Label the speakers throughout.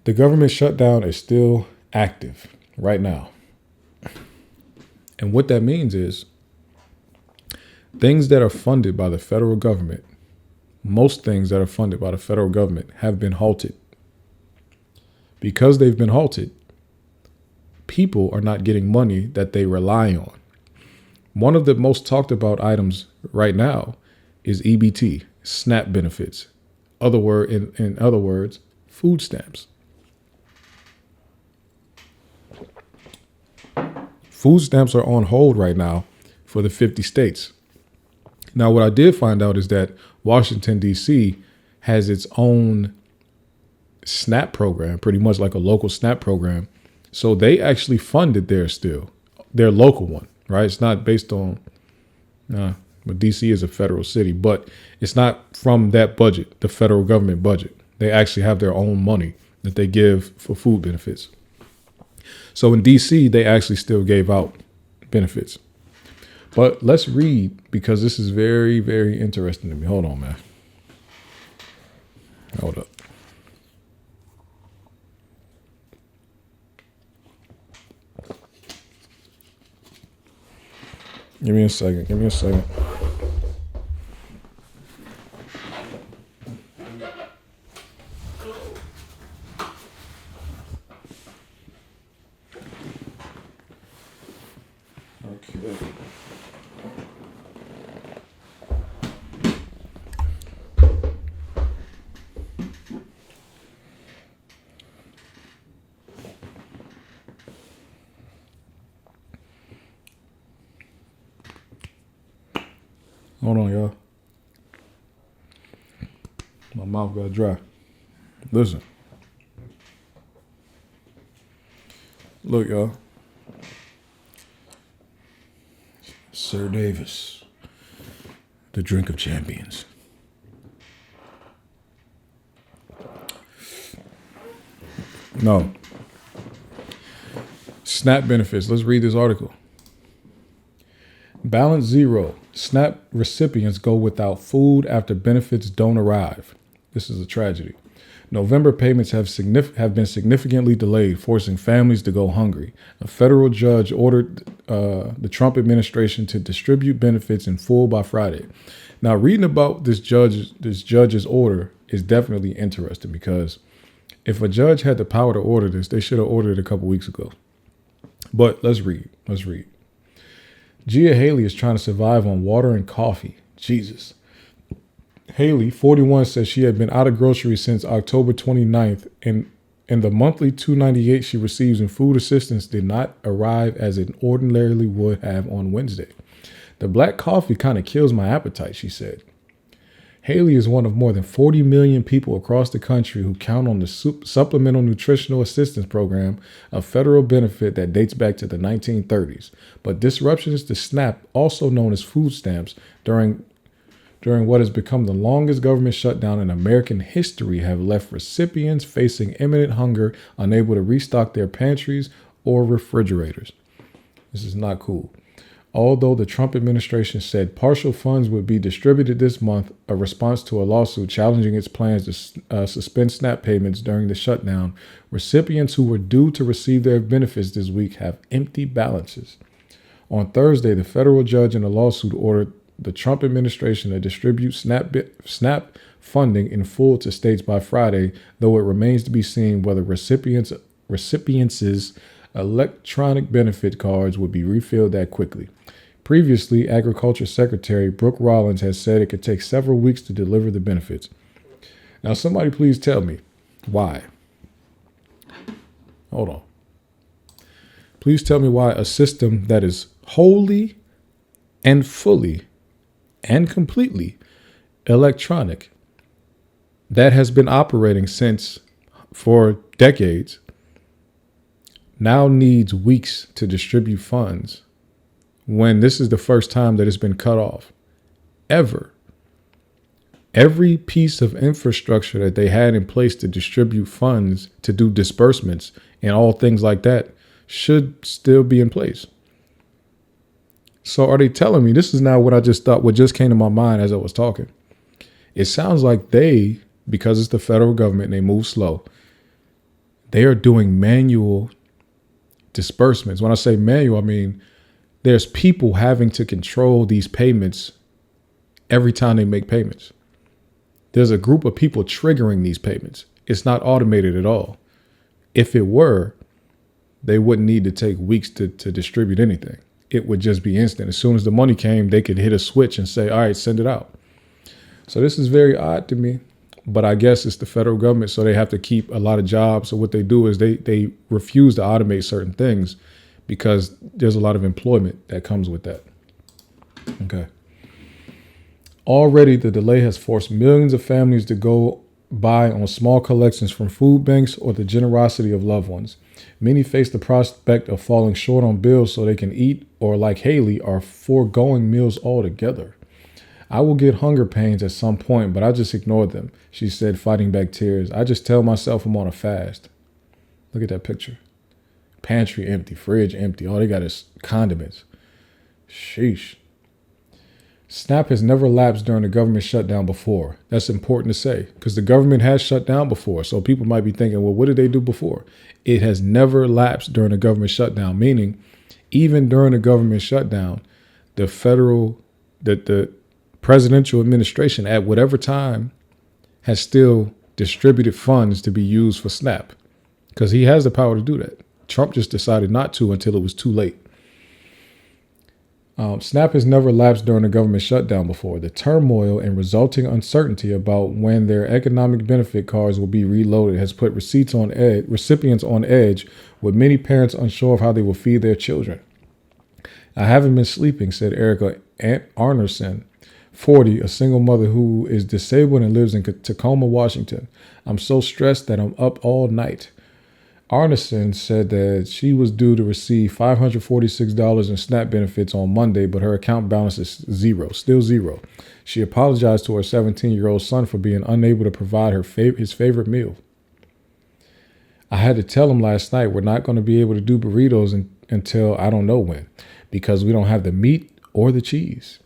Speaker 1: The government shutdown is still active right now. And what that means is things that are funded by the federal government, most things that are funded by the federal government have been halted. Because they've been halted, people are not getting money that they rely on. One of the most talked about items right now is EBT, SNAP benefits. In other words, food stamps. Food stamps are on hold right now for the 50 states. Now, what I did find out is that Washington, D.C. has its own SNAP program, pretty much like a local SNAP program. So they actually funded their local one, right? It's not based on, but D.C. is a federal city, but it's not from that budget, the federal government budget. They actually have their own money that they give for food benefits. So in D.C., they actually still gave out benefits. But let's read, because this is very, very interesting to me. Hold on, man. Hold up. Give me a second. Okay. Hold on, y'all. My mouth got dry. Listen. Look, y'all. Sir Davis, the drink of champions. No. SNAP benefits. Let's read this article. Balance zero. SNAP recipients go without food after benefits don't arrive. This is a tragedy. November payments have been significantly delayed, forcing families to go hungry. A federal judge ordered the Trump administration to distribute benefits in full by Friday. Now, reading about this judge's order is definitely interesting, because if a judge had the power to order this, they should have ordered it a couple weeks ago. But let's read. Gia Haley is trying to survive on water and coffee. Jesus. Haley, 41, says she had been out of groceries since October 29th, and the monthly $2.98 she receives in food assistance did not arrive as it ordinarily would have on Wednesday. The black coffee kind of kills my appetite, she said. Haley is one of more than 40 million people across the country who count on the Supplemental Nutritional Assistance Program, a federal benefit that dates back to the 1930s. But disruptions to SNAP, also known as food stamps, during what has become the longest government shutdown in American history have left recipients facing imminent hunger, unable to restock their pantries or refrigerators. This is not cool. Although the Trump administration said partial funds would be distributed this month, a response to a lawsuit challenging its plans to suspend SNAP payments during the shutdown, recipients who were due to receive their benefits this week have empty balances. On Thursday, the federal judge in the lawsuit ordered the Trump administration to distribute SNAP funding in full to states by Friday, though it remains to be seen whether recipients' electronic benefit cards would be refilled that quickly. Previously, Agriculture Secretary Brooke Rollins has said it could take several weeks to deliver the benefits. Now, somebody please tell me why. Hold on. Please tell me why a system that is wholly and fully and completely electronic, that has been operating for decades, now needs weeks to distribute funds when this is the first time that it's been cut off ever. Every piece of infrastructure that they had in place to distribute funds, to do disbursements and all things like that, should still be in place. So are they telling me, this is now what I just thought, what just came to my mind as I was talking. It sounds like because it's the federal government and they move slow, They are doing manual disbursements. When I say manual, I mean there's people having to control these payments every time they make payments. There's a group of people triggering these payments. It's not automated at all. If it were, they wouldn't need to take weeks to distribute anything. It would just be instant. As soon as the money came, they could hit a switch and say, all right, send it out. So this is very odd to me, but I guess it's the federal government, so they have to keep a lot of jobs. So what they do is they refuse to automate certain things because there's a lot of employment that comes with that. Okay. Already, the delay has forced millions of families to go by on small collections from food banks or the generosity of loved ones. Many face the prospect of falling short on bills so they can eat, or like Haley, are foregoing meals altogether. I will get hunger pains at some point, but I just ignore them, she said, fighting back tears. I just tell myself I'm on a fast. Look at that picture. Pantry empty, fridge empty. All they got is condiments. Sheesh. SNAP has never lapsed during the government shutdown before. That's important to say because the government has shut down before. So people might be thinking, well, what did they do before? It has never lapsed during the government shutdown, meaning even during the government shutdown, the presidential administration at whatever time has still distributed funds to be used for SNAP because he has the power to do that. Trump just decided not to until it was too late. SNAP has never lapsed during a government shutdown before. The turmoil and resulting uncertainty about when their economic benefit cards will be reloaded has put recipients on edge, with many parents unsure of how they will feed their children. I haven't been sleeping, said Erica Arnerson, 40, a single mother who is disabled and lives in Tacoma, Washington. I'm so stressed that I'm up all night. Arneson said that she was due to receive $546 in SNAP benefits on Monday, but her account balance is still zero. She apologized to her 17-year-old son for being unable to provide his favorite meal. I had to tell him last night we're not going to be able to do burritos until I don't know when, because we don't have the meat or the cheese.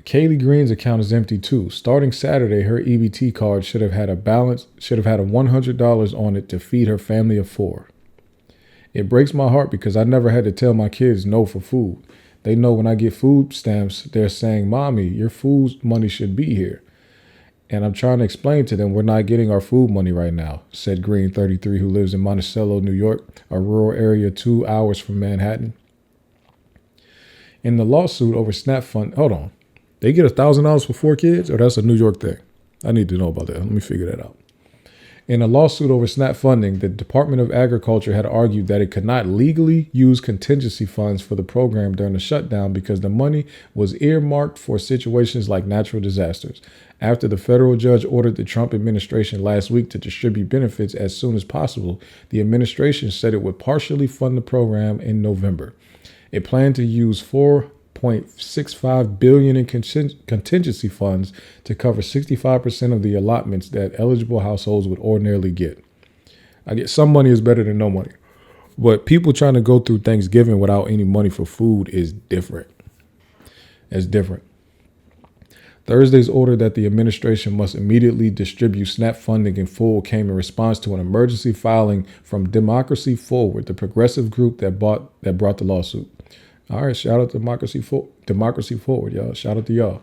Speaker 1: Kaylee Green's account is empty too. Starting Saturday, her EBT card should have had a $100 on it to feed her family of 4. It breaks my heart because I never had to tell my kids no for food. They know when I get food stamps, they're saying, Mommy, your food money should be here. And I'm trying to explain to them we're not getting our food money right now, said Green, 33, who lives in Monticello, New York, a rural area 2 hours from Manhattan. In the lawsuit over SNAP fund, hold on. They get $1,000 for 4 kids, or that's a New York thing? I need to know about that. Let me figure that out. In a lawsuit over SNAP funding, the Department of Agriculture had argued that it could not legally use contingency funds for the program during the shutdown because the money was earmarked for situations like natural disasters. After the federal judge ordered the Trump administration last week to distribute benefits as soon as possible, the administration said it would partially fund the program in November. It planned to use $4.65 billion in contingency funds to cover 65% of the allotments that eligible households would ordinarily get. I get some money is better than no money, but people trying to go through Thanksgiving without any money for food is different. It's different. Thursday's order that the administration must immediately distribute SNAP funding in full came in response to an emergency filing from Democracy Forward, the progressive group that brought the lawsuit. All right, shout out to Democracy Forward, y'all. Shout out to y'all.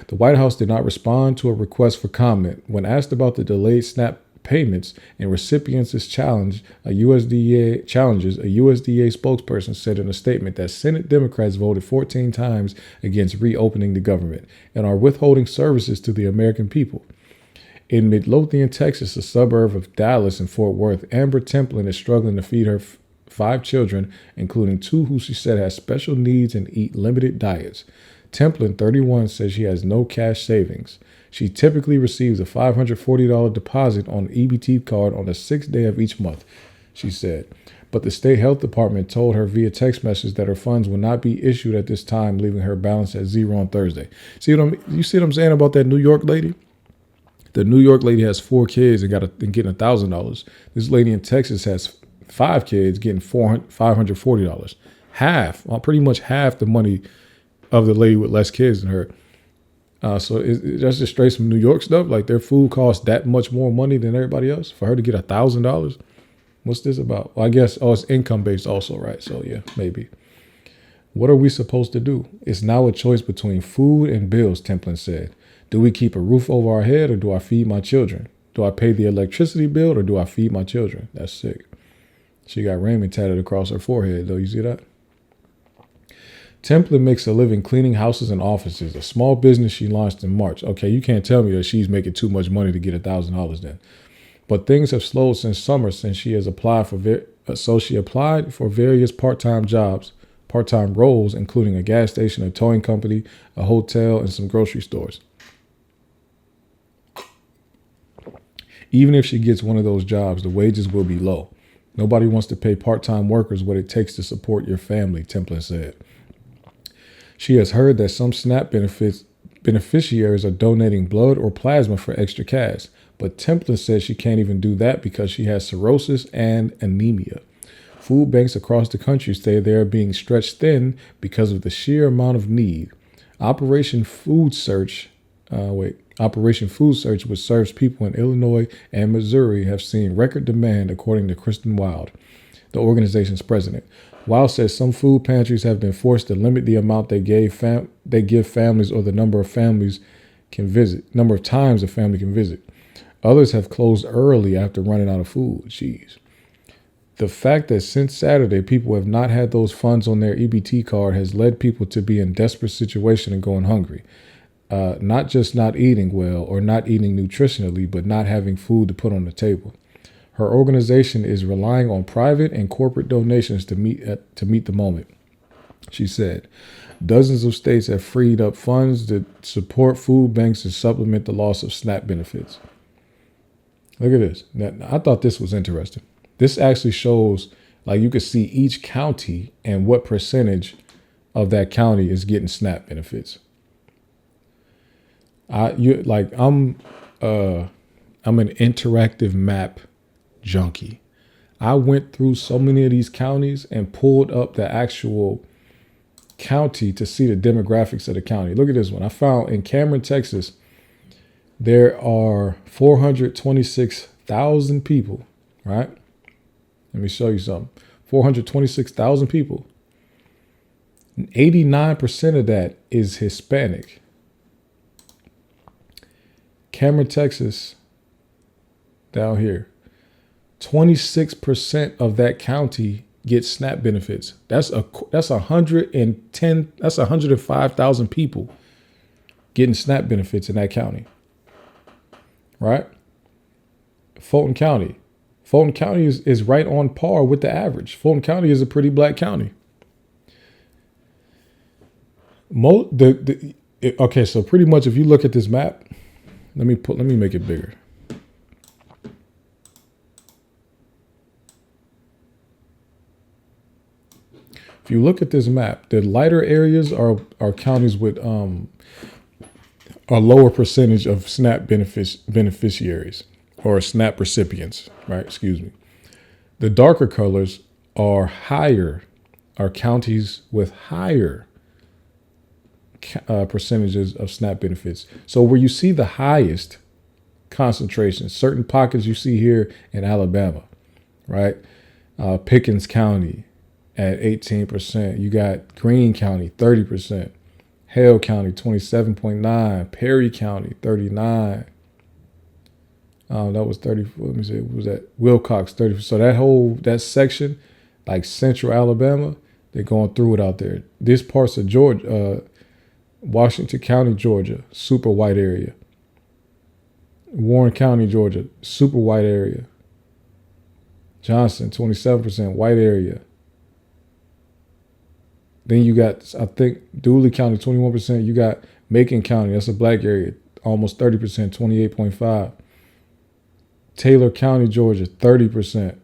Speaker 1: The White House did not respond to a request for comment. When asked about the delayed SNAP payments and recipients' challenge, a USDA spokesperson said in a statement that Senate Democrats voted 14 times against reopening the government and are withholding services to the American people. In Midlothian, Texas, a suburb of Dallas and Fort Worth, Amber Templin is struggling to feed her 5 children, including 2 who she said have special needs and eat limited diets. Templin, 31, says she has no cash savings. She typically receives a $540 deposit on the EBT card on the 6th day of each month, she said. But the state health department told her via text message that her funds will not be issued at this time, leaving her balance at zero on Thursday. You see what I'm saying about that New York lady? The New York lady has 4 kids and getting $1,000. This lady in Texas has 5 kids getting $540. Pretty much half the money of the lady with less kids than her. So that's just straight some New York stuff. Like their food costs that much more money than everybody else. For her to get $1,000, What's this about? Well, I guess, it's income based also, right? So yeah, maybe. What are we supposed to do? It's now a choice between food and bills, Templin said. Do we keep a roof over our head or do I feed my children? Do I pay the electricity bill or do I feed my children? That's sick. She got Raymond tatted across her forehead, though. You see that? Templin makes a living cleaning houses and offices, a small business she launched in March. Okay, you can't tell me that she's making too much money to get $1,000 then. But things have slowed since summer since she has applied so she applied for various part-time roles, including a gas station, a towing company, a hotel, and some grocery stores. Even if she gets one of those jobs, the wages will be low. Nobody wants to pay part-time workers what it takes to support your family, Templin said. She has heard that some SNAP beneficiaries are donating blood or plasma for extra cash, but Templin says she can't even do that because she has cirrhosis and anemia. Food banks across the country say they are being stretched thin because of the sheer amount of need. Operation Food Search, which serves people in Illinois and Missouri, have seen record demand, according to Kristen Wild, the organization's president. Wild says some food pantries have been forced to limit the amount they give families or the number of times a family can visit. Others have closed early after running out of food. Jeez. The fact that since Saturday people have not had those funds on their EBT card has led people to be in desperate situation and going hungry. Not just not eating well or not eating nutritionally, but not having food to put on the table. Her organization is relying on private and corporate donations to meet the moment. She said, dozens of states have freed up funds to support food banks to supplement the loss of SNAP benefits. Look at this. Now, I thought this was interesting. This actually shows, like, you can see each county and what percentage of that county is getting SNAP benefits. I'm an interactive map junkie. I went through so many of these counties and pulled up the actual county to see the demographics of the county. Look at this one. I found in Cameron, Texas, there are 426,000 people, right? Let me show you something. 426,000 people. 89% of that is Hispanic. Cameron, Texas, down here. 26% of that county gets SNAP benefits. That's 105,000 people getting SNAP benefits in that county. Right? Fulton County is right on par with the average. Fulton County is a pretty black county. Okay, so pretty much if you look at this map, let me make it bigger. If you look at this map, the lighter areas are counties with a lower percentage of SNAP beneficiaries or SNAP recipients, right? Excuse me. The darker colors are counties with higher percentages of SNAP benefits. So where you see the highest concentration, certain pockets you see here in Alabama, right? Pickens County at 18%. You got Greene County, 30%. Hale County, 27.9%. Perry County, 39%. That was 30. Let me see. What was that? Wilcox, 30%. So that section, like central Alabama, they're going through it out there. This parts of Georgia, Washington County, Georgia, super white area. Warren County, Georgia, super white area. Johnson, 27% white area. Then you got, I think, Dooley County, 21%. You got Macon County, that's a black area, almost 30%, 28.5%. Taylor County, Georgia, 30%.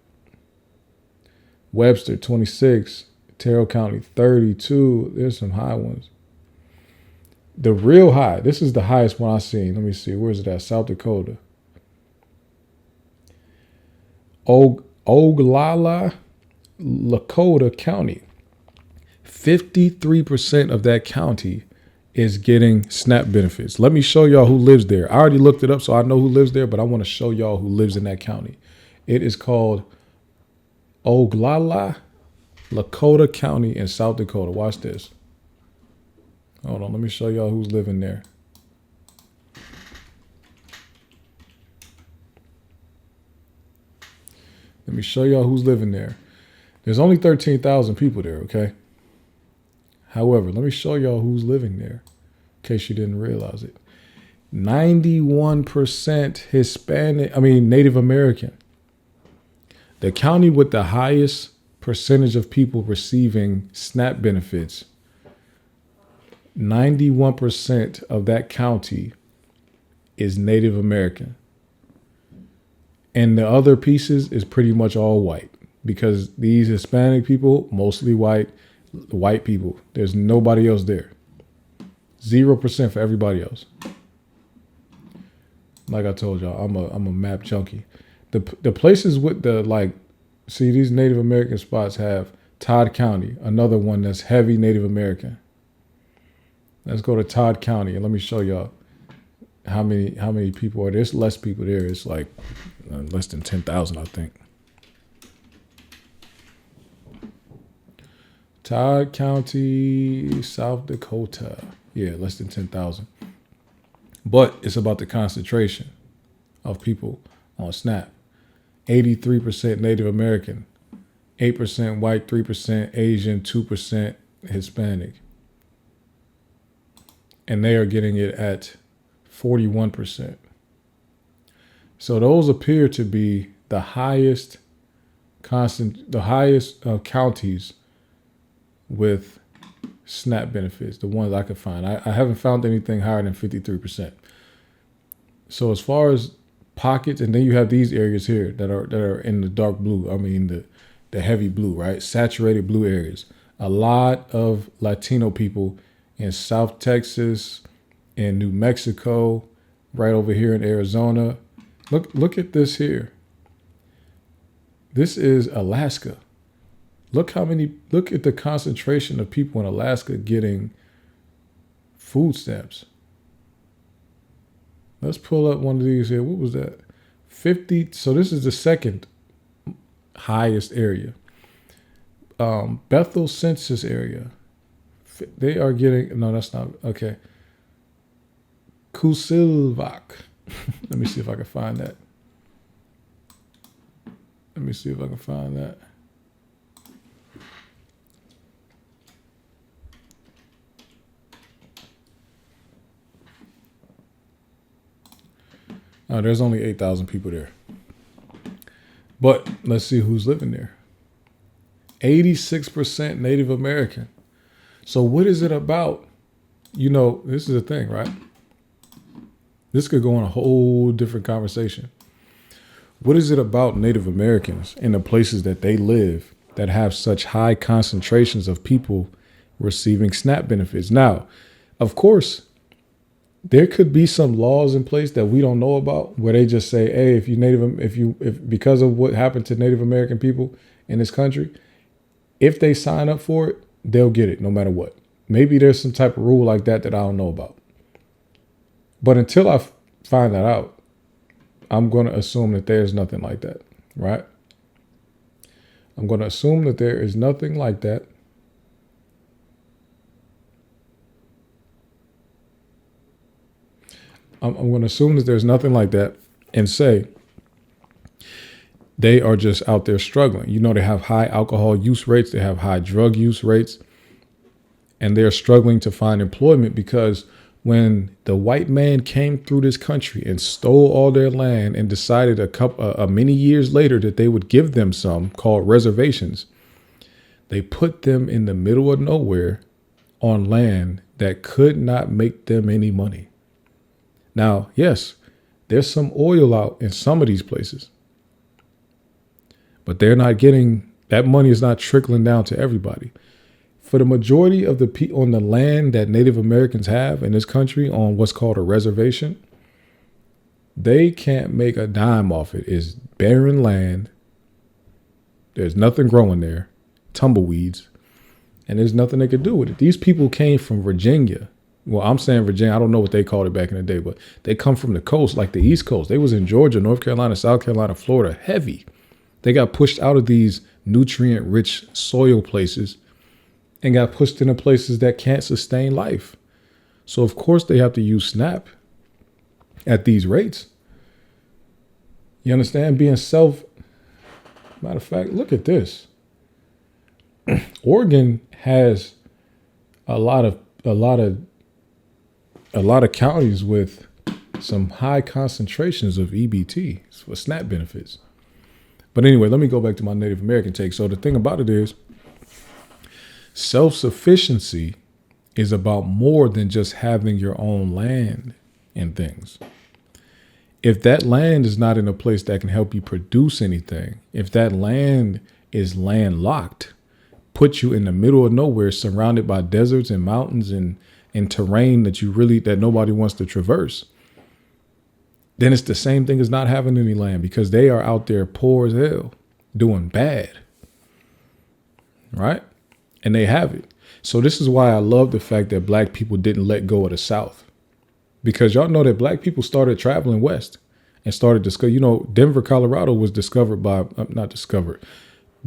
Speaker 1: Webster, 26%. Terrell County, 32%. There's some high ones. The real high, this is the highest one I've seen. Let me see, where's it at? South Dakota. Oglala, Lakota County. 53% of that county is getting SNAP benefits. Let me show y'all who lives there. I already looked it up, so I know who lives there, but I want to show y'all who lives in that county. It is called Oglala, Lakota County in South Dakota. Watch this. Hold on, let me show y'all who's living there. Let me show y'all who's living there. There's only 13,000 people there, okay? However, let me show y'all who's living there, in case you didn't realize it. 91% Native American. The county with the highest percentage of people receiving SNAP benefits, 91% of that county is Native American. And the other pieces is pretty much all white, because these Hispanic people, mostly white people. There's nobody else there. 0% for everybody else. Like I told y'all, I'm a map junkie. The places with see, these Native American spots have Todd County, another one that's heavy Native American. Let's go to Todd County and let me show y'all how many people are there. There's less people there. It's like less than 10,000, I think. Todd County, South Dakota. Yeah, less than 10,000. But it's about the concentration of people on SNAP. 83% Native American, 8% white, 3% Asian, 2% Hispanic. And they are getting it at 41%. So those appear to be the highest counties with SNAP benefits, the ones I could find. I haven't found anything higher than 53%. So as far as pockets, and then you have these areas here that are in the dark blue. The heavy blue, right? Saturated blue areas. A lot of Latino people in South Texas, in New Mexico, right over here in Arizona. Look at this here. This is Alaska. Look at the concentration of people in Alaska getting food stamps. Let's pull up one of these here. What was that? 50. So this is the second highest area. Bethel census area. They are getting, no, that's not, okay. Kusilvak. Let me see if I can find that. There's only 8,000 people there. But let's see who's living there. 86% Native American. So what is it about? This is the thing, right? This could go on a whole different conversation. What is it about Native Americans in the places that they live that have such high concentrations of people receiving SNAP benefits? Now, of course, there could be some laws in place that we don't know about where they just say, hey, if because of what happened to Native American people in this country, if they sign up for it, they'll get it no matter what. Maybe there's some type of rule like that I don't know about. But until I find that out, I'm going to assume that there's nothing like that, right? I'm going to assume that there is nothing like that. I'm going to assume that there's nothing like that and say they are just out there struggling. They have high alcohol use rates. They have high drug use rates. And they're struggling to find employment because when the white man came through this country and stole all their land and decided many years later that they would give them some called reservations, they put them in the middle of nowhere on land that could not make them any money. Now, yes, there's some oil out in some of these places, but they're not getting, that money is not trickling down to everybody. For the majority of the people on the land that Native Americans have in this country on what's called a reservation, they can't make a dime off it. It's barren land. There's nothing growing there, tumbleweeds, and there's nothing they could do with it. These people came from Virginia. Well, I'm saying Virginia. I don't know what they called it back in the day, but they come from the coast, like the East Coast. They was in Georgia, North Carolina, South Carolina, Florida, heavy. They got pushed out of these nutrient rich soil places and got pushed into places that can't sustain life. So of course they have to use SNAP at these rates. You understand? Matter of fact, look at this. Oregon has a lot of counties with some high concentrations of EBT for SNAP benefits. But anyway, let me go back to my Native American take. So the thing about it is, self-sufficiency is about more than just having your own land and things. If that land is not in a place that can help you produce anything, if that land is landlocked, put you in the middle of nowhere, surrounded by deserts and mountains and terrain that nobody wants to traverse, then it's the same thing as not having any land, because they are out there poor as hell, doing bad. Right? And they have it. So this is why I love the fact that black people didn't let go of the South. Because y'all know that black people started traveling west and started Denver, Colorado was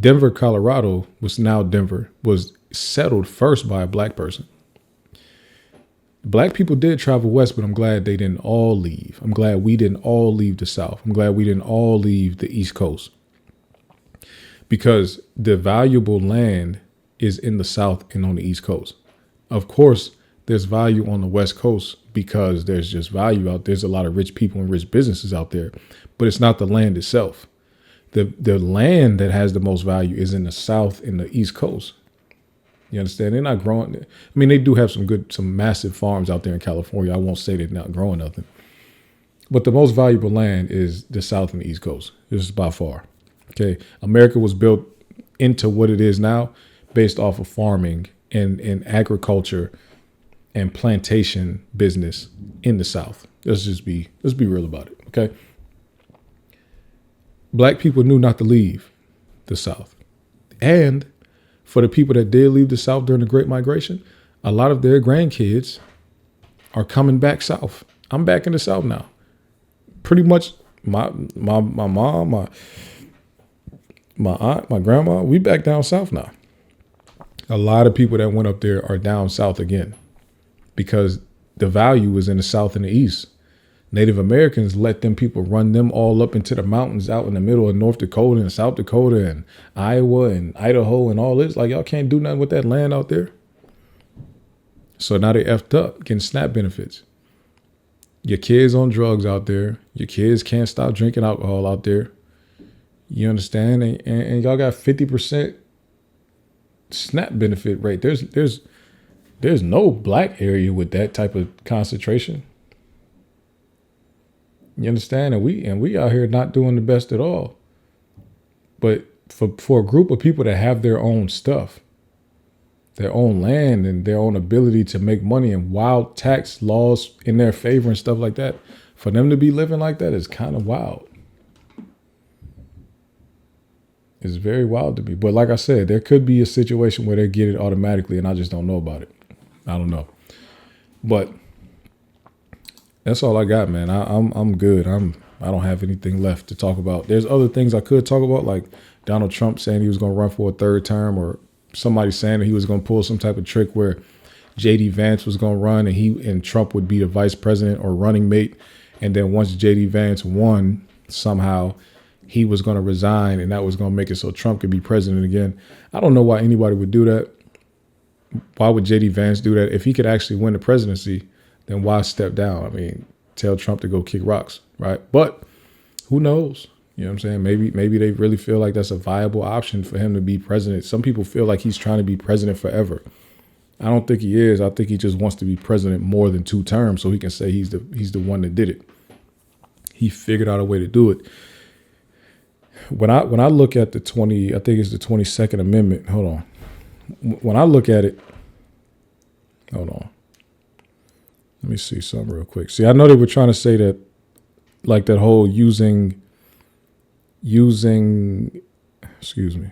Speaker 1: Denver, Colorado was settled first by a black person. Black people did travel west, but I'm glad they didn't all leave. I'm glad we didn't all leave the South. I'm glad we didn't all leave the East Coast, because the valuable land is in the South and on the East Coast. Of course, there's value on the West Coast because there's just value out there. There's a lot of rich people and rich businesses out there, but it's not the land itself. The land that has the most value is in the South and the East Coast. You understand? They're not growing. I mean, they do have some massive farms out there in California. I won't say they're not growing nothing, but the most valuable land is the South and the East Coast. This is by far. Okay. America was built into what it is now based off of farming and agriculture and plantation business in the South. Let's be real about it. Okay. Black people knew not to leave the South. And for the people that did leave the South during the Great Migration, a lot of their grandkids are coming back South. I'm back in the South now. Pretty much my mom, my aunt, my grandma, we back down South now. A lot of people that went up there are down South again because the value is in the South and the East. Native Americans let them people run them all up into the mountains out in the middle of North Dakota and South Dakota and Iowa and Idaho and all this. Like, y'all can't do nothing with that land out there. So now they effed up getting SNAP benefits. Your kids on drugs out there. Your kids can't stop drinking alcohol out there. You understand? And y'all got 50% SNAP benefit rate. There's no black area with that type of concentration. You understand? And we out here not doing the best at all. But for a group of people that have their own stuff, their own land and their own ability to make money and wild tax laws in their favor and stuff like that, for them to be living like that is kind of wild. It's very wild to me. But like I said, there could be a situation where they get it automatically and I just don't know about it. I don't know. But that's all I got, man. I'm good. I don't have anything left to talk about. There's other things I could talk about, like Donald Trump saying he was going to run for a third term, or somebody saying that he was going to pull some type of trick where JD Vance was going to run and Trump would be the vice president or running mate. And then once JD Vance won, somehow he was going to resign and that was going to make it so Trump could be president again. I don't know why anybody would do that. Why would JD Vance do that? If he could actually win the presidency, then why step down? I mean, tell Trump to go kick rocks, right? But who knows? You know what I'm saying? Maybe they really feel like that's a viable option for him to be president. Some people feel like he's trying to be president forever. I don't think he is. I think he just wants to be president more than 2 terms so he can say he's the one that did it. He figured out a way to do it. When I look at the 22nd Amendment, hold on. When I look at it, hold on. Let me see something real quick. See, I know they were trying to say that, like that whole using, excuse me.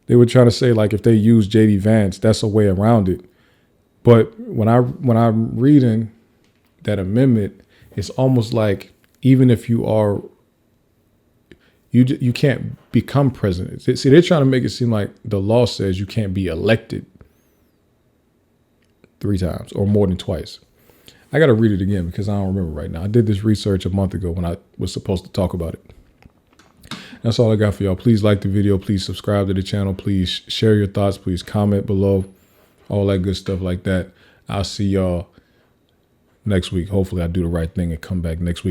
Speaker 1: They were trying to say like if they use JD Vance, that's a way around it. But when I'm reading that amendment, it's almost like even if you are You can't become president. See, they're trying to make it seem like the law says you can't be elected 3 times or more than twice. I got to read it again because I don't remember right now. I did this research a month ago when I was supposed to talk about it. That's all I got for y'all. Please like the video. Please subscribe to the channel. Please share your thoughts. Please comment below. All that good stuff like that. I'll see y'all next week. Hopefully I do the right thing and come back next week.